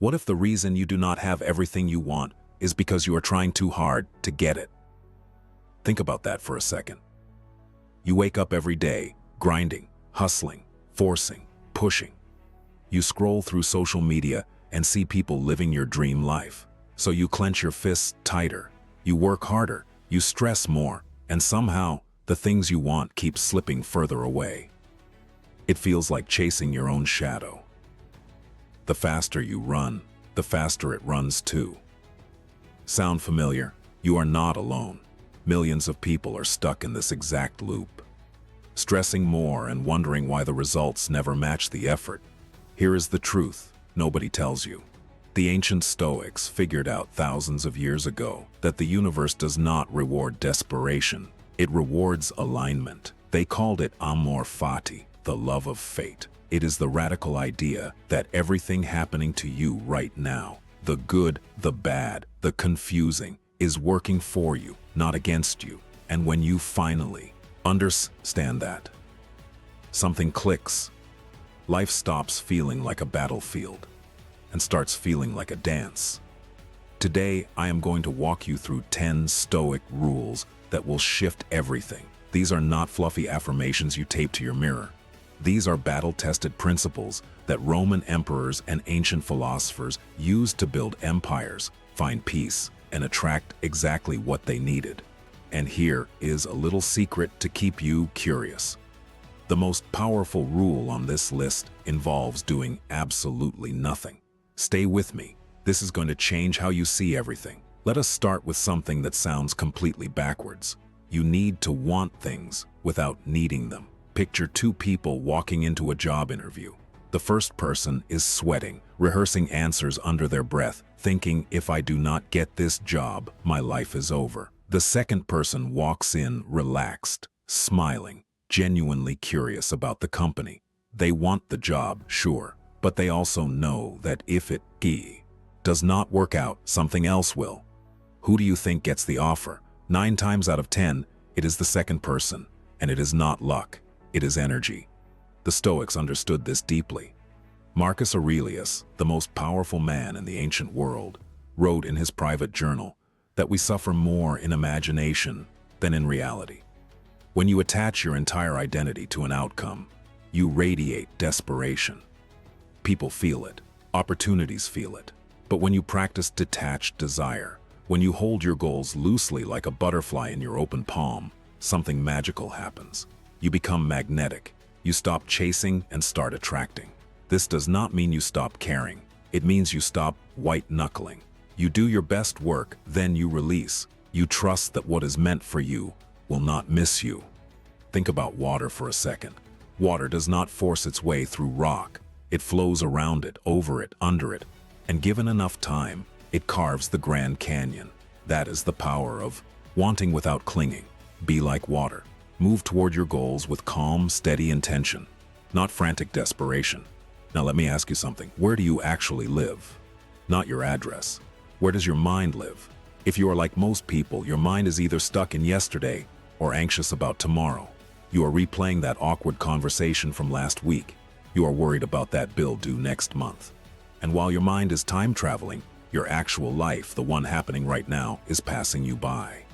What if the reason you do not have everything you want is because you are trying too hard to get it? Think about that for a second. You wake up every day, grinding, hustling, forcing, pushing. You scroll through social media and see people living your dream life. So you clench your fists tighter, you work harder, you stress more, and somehow the things you want keep slipping further away. It feels like chasing your own shadow. The faster you run, the faster it runs too. Sound familiar? You are not alone. Millions of people are stuck in this exact loop, stressing more and wondering why the results never match the effort. Here is the truth nobody tells you. The ancient Stoics figured out thousands of years ago that the universe does not reward desperation, it rewards alignment. They called it Amor Fati, the love of fate. It is the radical idea that everything happening to you right now, the good, the bad, the confusing, is working for you, not against you. And when you finally understand that, something clicks. Life stops feeling like a battlefield and starts feeling like a dance. Today, I am going to walk you through 10 Stoic rules that will shift everything. These are not fluffy affirmations you tape to your mirror. These are battle-tested principles that Roman emperors and ancient philosophers used to build empires, find peace, and attract exactly what they needed. And here is a little secret to keep you curious. The most powerful rule on this list involves doing absolutely nothing. Stay with me. This is going to change how you see everything. Let us start with something that sounds completely backwards. You need to want things without needing them. Picture two people walking into a job interview. The first person is sweating, rehearsing answers under their breath, thinking, if I do not get this job, my life is over. The second person walks in relaxed, smiling, genuinely curious about the company. They want the job, sure, but they also know that if it does not work out, something else will. Who do you think gets the offer? 9 times out of 10, it is the second person, and it is not luck, it is energy. The Stoics understood this deeply. Marcus Aurelius, the most powerful man in the ancient world, wrote in his private journal that we suffer more in imagination than in reality. When you attach your entire identity to an outcome, you radiate desperation. People feel it, opportunities feel it. But when you practice detached desire, when you hold your goals loosely like a butterfly in your open palm, something magical happens. You become magnetic. You stop chasing and start attracting. This does not mean you stop caring. It means you stop white-knuckling. You do your best work, then you release. You trust that what is meant for you will not miss you. Think about water for a second. Water does not force its way through rock. It flows around it, over it, under it, and given enough time, it carves the Grand Canyon. That is the power of wanting without clinging. Be like water. Move toward your goals with calm, steady intention, not frantic desperation. Now let me ask you something. Where do you actually live? Not your address. Where does your mind live? If you are like most people, your mind is either stuck in yesterday or anxious about tomorrow. You are replaying that awkward conversation from last week. You are worried about that bill due next month. And while your mind is time traveling, your actual life, the one happening right now, is passing you by.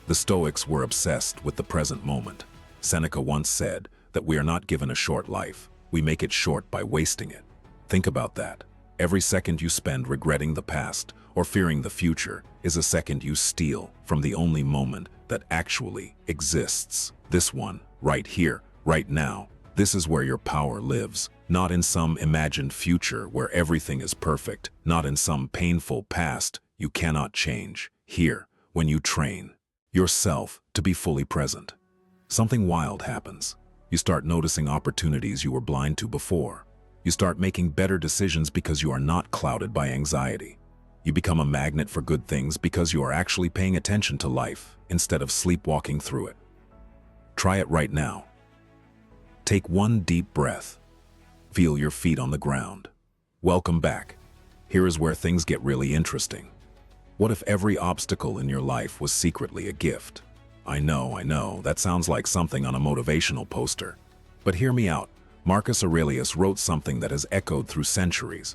The Stoics were obsessed with the present moment. Seneca once said that we are not given a short life. We make it short by wasting it. Think about that. Every second you spend regretting the past or fearing the future is a second you steal from the only moment that actually exists. This one, right here, right now. This is where your power lives, not in some imagined future where everything is perfect, not in some painful past you cannot change. Here, when you train yourself to be fully present, something wild happens. You start noticing opportunities you were blind to before. You start making better decisions because you are not clouded by anxiety. You become a magnet for good things because you are actually paying attention to life instead of sleepwalking through it. Try it right now. Take one deep breath. Feel your feet on the ground. Welcome back. Here is where things get really interesting. What if every obstacle in your life was secretly a gift? I know, that sounds like something on a motivational poster. But hear me out. Marcus Aurelius wrote something that has echoed through centuries.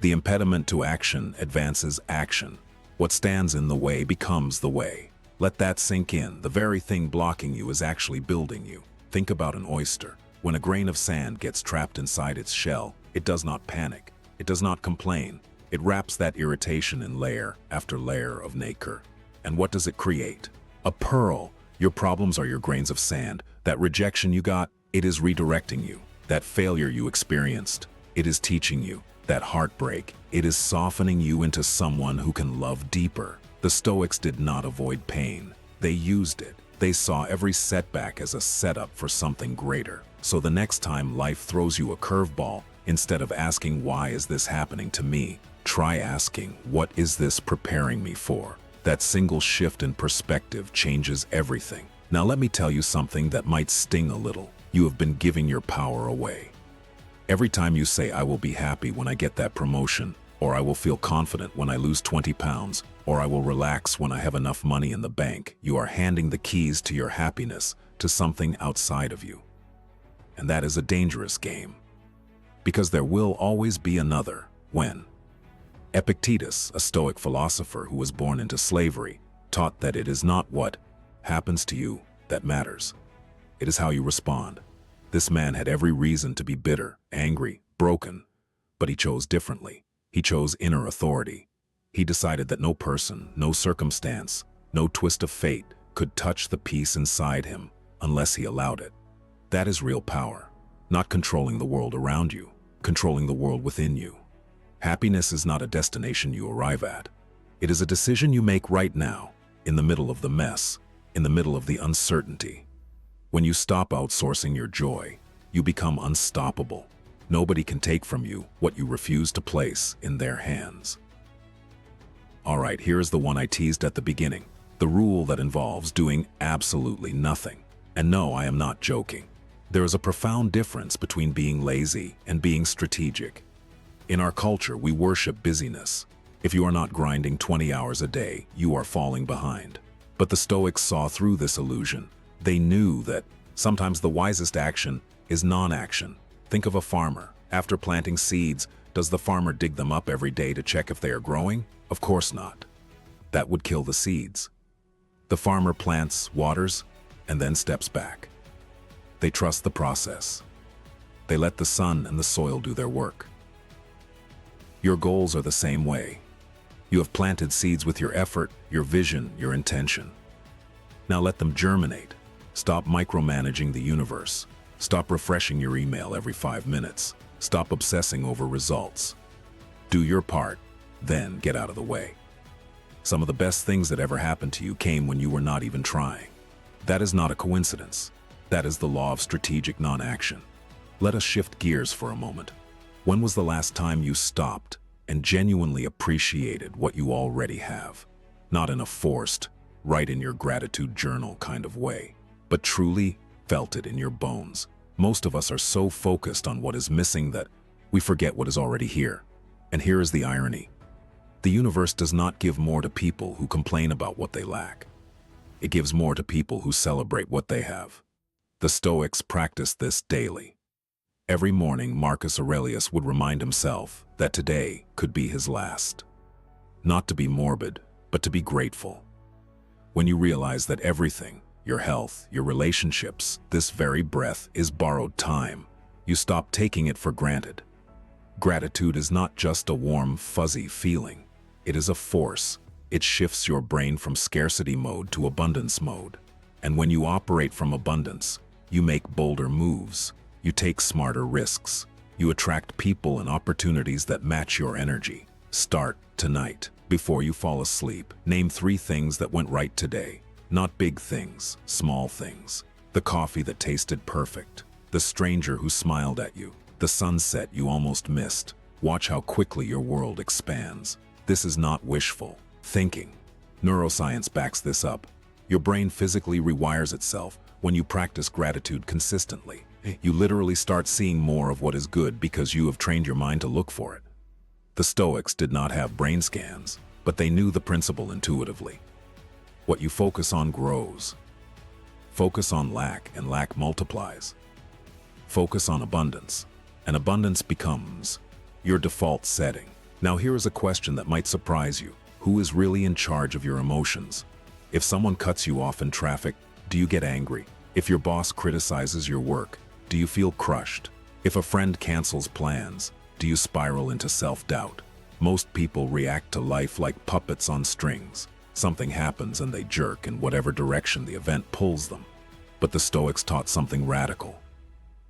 The impediment to action advances action. What stands in the way becomes the way. Let that sink in. The very thing blocking you is actually building you. Think about an oyster. When a grain of sand gets trapped inside its shell, it does not panic. It does not complain. It wraps that irritation in layer after layer of nacre. And what does it create? A pearl. Your problems are your grains of sand. That rejection you got, it is redirecting you. That failure you experienced, it is teaching you. That heartbreak, it is softening you into someone who can love deeper. The Stoics did not avoid pain. They used it. They saw every setback as a setup for something greater. So the next time life throws you a curveball, instead of asking, why is this happening to me? Try asking, what is this preparing me for? That single shift in perspective changes everything. Now let me tell you something that might sting a little. You have been giving your power away. Every time you say, I will be happy when I get that promotion, or I will feel confident when I lose 20 pounds, or I will relax when I have enough money in the bank, you are handing the keys to your happiness to something outside of you. And that is a dangerous game. Because there will always be another when. Epictetus, a Stoic philosopher who was born into slavery, taught that it is not what happens to you that matters. It is how you respond. This man had every reason to be bitter, angry, broken, but he chose differently. He chose inner authority. He decided that no person, no circumstance, no twist of fate could touch the peace inside him unless he allowed it. That is real power, not controlling the world around you, controlling the world within you. Happiness is not a destination you arrive at. It is a decision you make right now, in the middle of the mess, in the middle of the uncertainty. When you stop outsourcing your joy, you become unstoppable. Nobody can take from you what you refuse to place in their hands. All right, here is the one I teased at the beginning, the rule that involves doing absolutely nothing. And no, I am not joking. There is a profound difference between being lazy and being strategic. In our culture, we worship busyness. If you are not grinding 20 hours a day, you are falling behind. But the Stoics saw through this illusion. They knew that sometimes the wisest action is non-action. Think of a farmer. After planting seeds, does the farmer dig them up every day to check if they are growing? Of course not. That would kill the seeds. The farmer plants, waters, and then steps back. They trust the process. They let the sun and the soil do their work. Your goals are the same way. You have planted seeds with your effort, your vision, your intention. Now let them germinate. Stop micromanaging the universe. Stop refreshing your email every 5 minutes. Stop obsessing over results. Do your part, then get out of the way. Some of the best things that ever happened to you came when you were not even trying. That is not a coincidence. That is the law of strategic non-action. Let us shift gears for a moment. When was the last time you stopped and genuinely appreciated what you already have? Not in a forced, write in your gratitude journal kind of way, but truly felt it in your bones. Most of us are so focused on what is missing that we forget what is already here. And here is the irony. The universe does not give more to people who complain about what they lack. It gives more to people who celebrate what they have. The Stoics practiced this daily. Every morning, Marcus Aurelius would remind himself that today could be his last. Not to be morbid, but to be grateful. When you realize that everything, your health, your relationships, this very breath is borrowed time, you stop taking it for granted. Gratitude is not just a warm, fuzzy feeling. It is a force. It shifts your brain from scarcity mode to abundance mode. And when you operate from abundance, you make bolder moves. You take smarter risks. You attract people and opportunities that match your energy. Start tonight. Before you fall asleep, name 3 things that went right today. Not big things, small things. The coffee that tasted perfect. The stranger who smiled at you. The sunset you almost missed. Watch how quickly your world expands. This is not wishful thinking. Neuroscience backs this up. Your brain physically rewires itself when you practice gratitude consistently. You literally start seeing more of what is good because you have trained your mind to look for it. The Stoics did not have brain scans, but they knew the principle intuitively. What you focus on grows. Focus on lack, and lack multiplies. Focus on abundance, and abundance becomes your default setting. Now here is a question that might surprise you. Who is really in charge of your emotions? If someone cuts you off in traffic, do you get angry? If your boss criticizes your work, do you feel crushed? If a friend cancels plans, do you spiral into self-doubt? Most people react to life like puppets on strings. Something happens and they jerk in whatever direction the event pulls them. But the Stoics taught something radical.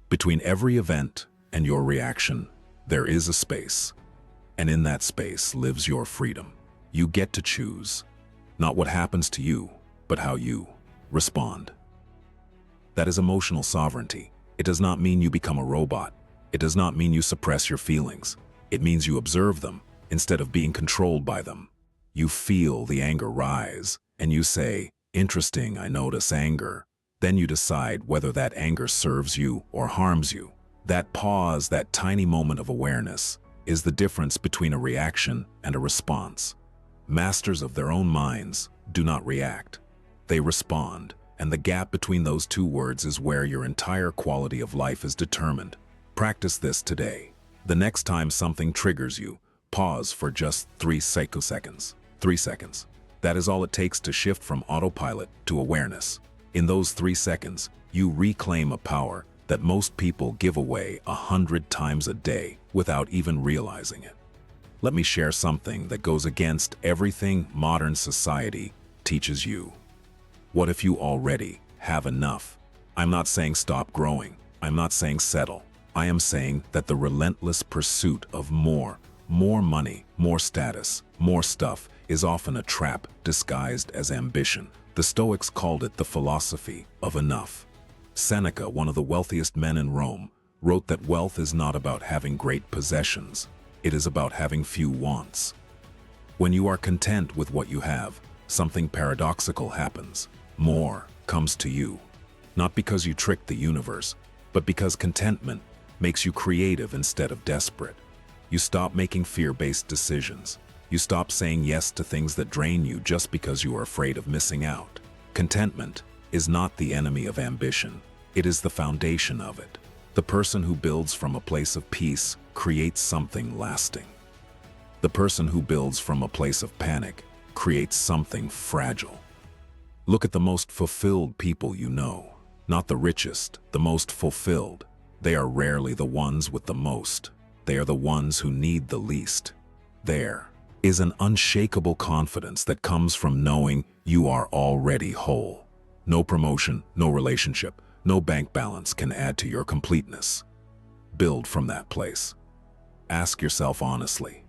Between every event and your reaction, there is a space. And in that space lives your freedom. You get to choose, not what happens to you, but how you respond. That is emotional sovereignty. It does not mean you become a robot. It does not mean you suppress your feelings. It means you observe them instead of being controlled by them. You feel the anger rise, and you say, "Interesting, I notice anger." Then you decide whether that anger serves you or harms you. That pause, that tiny moment of awareness, is the difference between a reaction and a response. Masters of their own minds do not react. They respond, and the gap between those two words is where your entire quality of life is determined. Practice this today. The next time something triggers you, pause for just 3 seconds. 3 seconds. That is all it takes to shift from autopilot to awareness. In those 3 seconds, you reclaim a power that most people give away 100 times a day without even realizing it. Let me share something that goes against everything modern society teaches you. What if you already have enough? I'm not saying stop growing. I'm not saying settle. I am saying that the relentless pursuit of more money, more status, more stuff is often a trap disguised as ambition. The Stoics called it the philosophy of enough. Seneca, one of the wealthiest men in Rome, wrote that wealth is not about having great possessions. It is about having few wants. When you are content with what you have, something paradoxical happens. More comes to you. Not because you tricked the universe, but because contentment makes you creative instead of desperate. You stop making fear-based decisions. You stop saying yes to things that drain you just because you are afraid of missing out. Contentment is not the enemy of ambition. It is the foundation of it. The person who builds from a place of peace creates something lasting. The person who builds from a place of panic creates something fragile. Look at the most fulfilled people you know. Not the richest, the most fulfilled. They are rarely the ones with the most. They are the ones who need the least. There is an unshakable confidence that comes from knowing you are already whole. No promotion, no relationship, no bank balance can add to your completeness. Build from that place. Ask yourself honestly,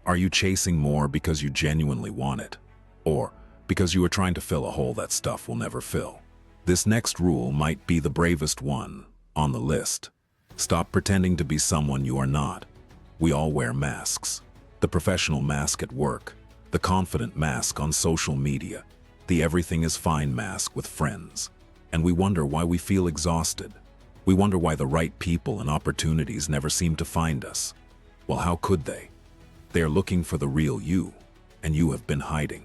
are you chasing more because you genuinely want it? Or because you are trying to fill a hole that stuff will never fill? This next rule might be the bravest one on the list. Stop pretending to be someone you are not. We all wear masks. The professional mask at work, the confident mask on social media, the everything is fine mask with friends. And we wonder why we feel exhausted. We wonder why the right people and opportunities never seem to find us. Well, how could they? They are looking for the real you, and you have been hiding.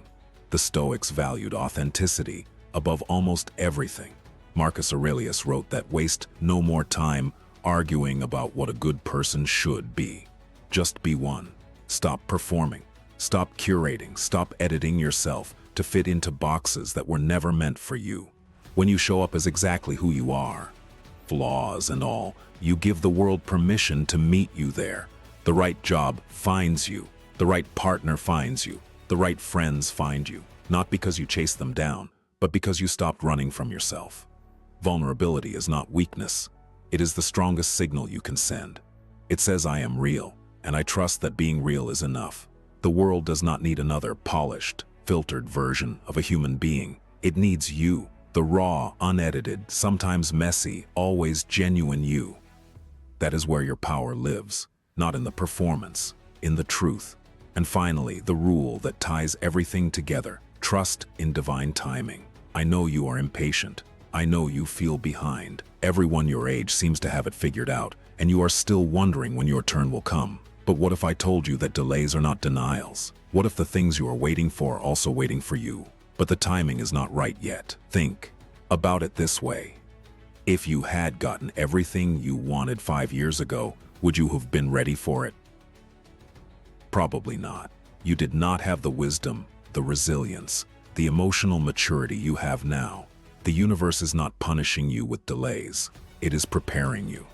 The Stoics valued authenticity above almost everything. Marcus Aurelius wrote that waste no more time arguing about what a good person should be. Just be one. Stop performing. Stop curating. Stop editing yourself to fit into boxes that were never meant for you. When you show up as exactly who you are, flaws and all, you give the world permission to meet you there. The right job finds you. The right partner finds you. The right friends find you. Not because you chase them down, but because you stopped running from yourself. Vulnerability is not weakness. It is the strongest signal you can send. It says, I am real, and I trust that being real is enough. The world does not need another polished, filtered version of a human being. It needs you, the raw, unedited, sometimes messy, always genuine you. That is where your power lives, not in the performance, in the truth. And finally, the rule that ties everything together: trust in divine timing. I know you are impatient. I know you feel behind. Everyone your age seems to have it figured out, and you are still wondering when your turn will come. But what if I told you that delays are not denials? What if the things you are waiting for are also waiting for you, but the timing is not right yet? Think about it this way. If you had gotten everything you wanted 5 years ago, would you have been ready for it? Probably not. You did not have the wisdom, the resilience, the emotional maturity you have now. The universe is not punishing you with delays. It is preparing you.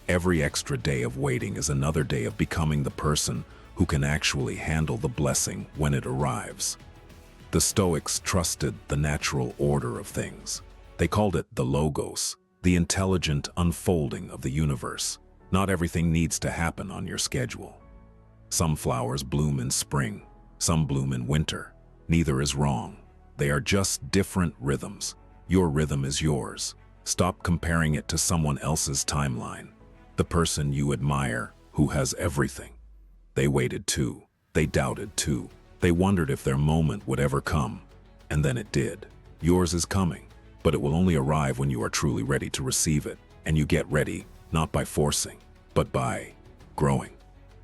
Every extra day of waiting is another day of becoming the person who can actually handle the blessing when it arrives. The Stoics trusted the natural order of things. They called it the logos, the intelligent unfolding of the universe. Not everything needs to happen on your schedule. Some flowers bloom in spring, some bloom in winter. Neither is wrong. They are just different rhythms. Your rhythm is yours. Stop comparing it to someone else's timeline. The person you admire, who has everything. They waited too. They doubted too. They wondered if their moment would ever come. And then it did. Yours is coming, but it will only arrive when you are truly ready to receive it. And you get ready, not by forcing, but by growing.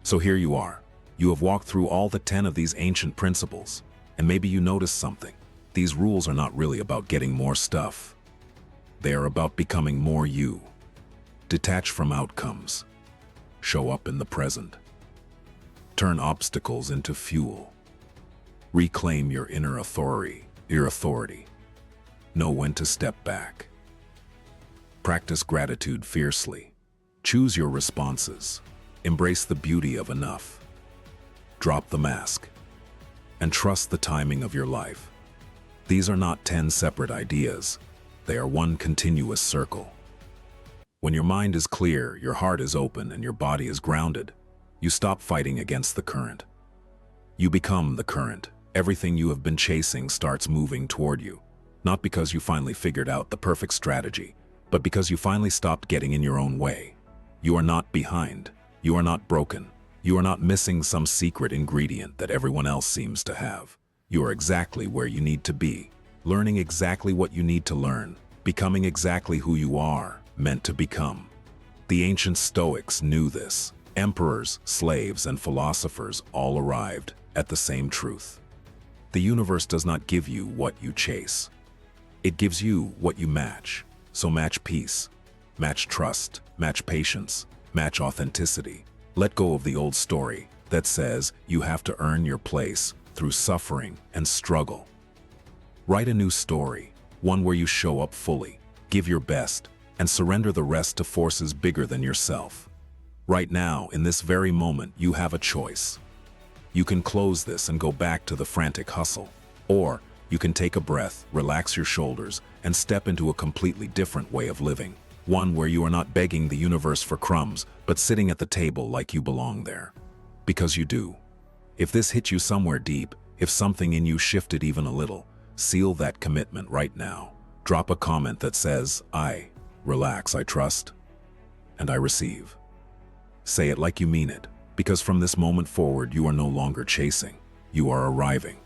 So here you are. You have walked through all the 10 of these ancient principles. And maybe you noticed something. These rules are not really about getting more stuff. They are about becoming more you. Detach from outcomes. Show up in the present. Turn obstacles into fuel. Reclaim your inner authority. Know when to step back. Practice gratitude fiercely. Choose your responses. Embrace the beauty of enough. Drop the mask. And trust the timing of your life. These are not 10 separate ideas. They are one continuous circle. When your mind is clear, your heart is open, and your body is grounded, you stop fighting against the current. You become the current. Everything you have been chasing starts moving toward you. Not because you finally figured out the perfect strategy, but because you finally stopped getting in your own way. You are not behind. You are not broken. You are not missing some secret ingredient that everyone else seems to have. You are exactly where you need to be, learning exactly what you need to learn, becoming exactly who you are meant to become. The ancient Stoics knew this. Emperors, slaves, and philosophers all arrived at the same truth. The universe does not give you what you chase. It gives you what you match. So match peace, match trust, match patience, match authenticity. Let go of the old story that says you have to earn your place through suffering and struggle. Write a new story, one where you show up fully, give your best, and surrender the rest to forces bigger than yourself. Right now, in this very moment, you have a choice. You can close this and go back to the frantic hustle, or you can take a breath, relax your shoulders, and step into a completely different way of living. One where you are not begging the universe for crumbs, but sitting at the table like you belong there. Because you do. If this hit you somewhere deep, if something in you shifted even a little, seal that commitment right now. Drop a comment that says, I relax, I trust, and I receive. Say it like you mean it, because from this moment forward, you are no longer chasing. You are arriving.